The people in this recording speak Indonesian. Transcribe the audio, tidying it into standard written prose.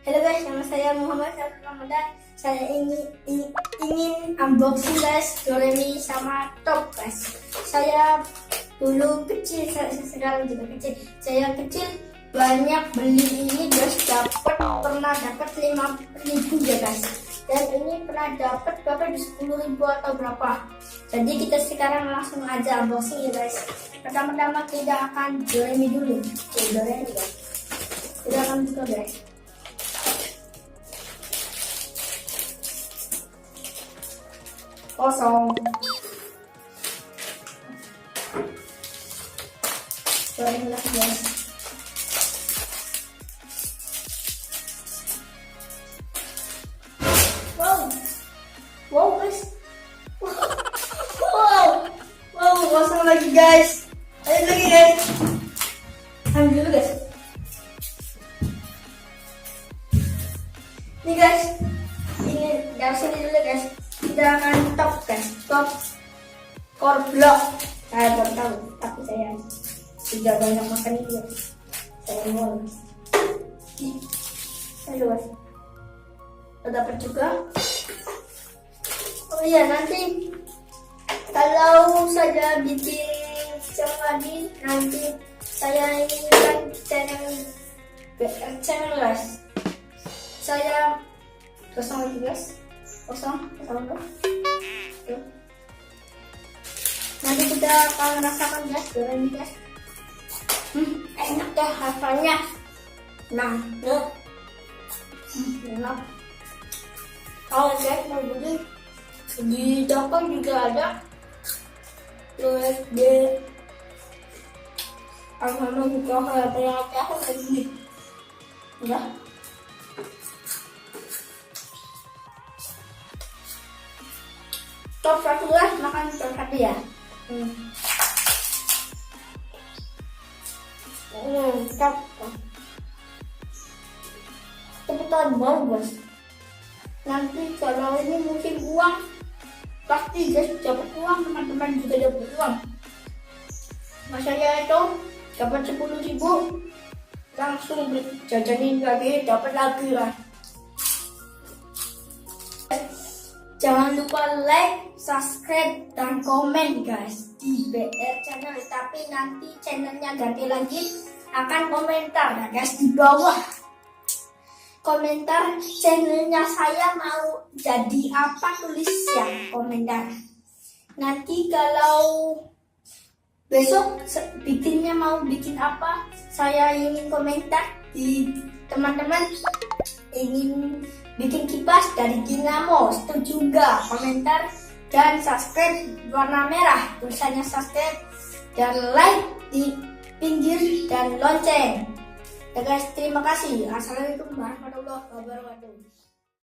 Halo guys, nama saya Muhammad Ramadan. Saya ingin unboxing guys Doremi sama top guys. Saya dulu kecil, sekarang juga kecil. Saya kecil banyak beli ini guys, pernah dapat 5.000 ya guys. Dan ini pernah dapat berapa di 10.000 atau berapa. Jadi kita sekarang langsung aja unboxing ya guys. Pertama-tama kita akan Doremi dulu. Oke, Doremi guys. Kita akan buka guys. Kosong. Doremi lagi guys. Wow guys. Wow, kosong lagi guys. Ayo lagi guys. Ambil dulu guys. Nih guys. Ini dari sini dulu guys. Kita akan top guys. Top core block. Saya baru tahu, tapi saya tidak banyak makan ini guys. Saya mau. Ayo guys. Dapat juga. Oh iya, nanti kalau saya bikin yang lagi, nanti saya ini kan channel guys. Saya kosong lagi guys. Kosong. Nanti kita akan rasakan guys Doremi guys. Enak deh rasanya. Nah, enak. Kalau guys mau beli di toko juga ada USD sama juga kayak lagi ya. Top satu lah, makan BERHADIAH. Top. Cepetan baru guys. Nanti kalau ini musim uang, pasti guys dapat uang, teman-teman juga dapat uang. Mas saya itu dapat 10.000, langsung jajanin lagi, dapat lagi lah. Jangan lupa like, subscribe, dan komen guys di BR channel. Tapi nanti channelnya ganti lagi, akan komentar ya guys di bawah. Komentar channelnya saya mau jadi apa, tulis ya komentar. Nanti kalau besok bikinnya mau bikin apa, saya ingin komentar di teman-teman ingin bikin kipas dari dinamo, setuju juga komentar, dan subscribe warna merah tulisannya subscribe, dan like di pinggir dan lonceng. Ya guys, terima kasih. Assalamualaikum warahmatullahi wabarakatuh.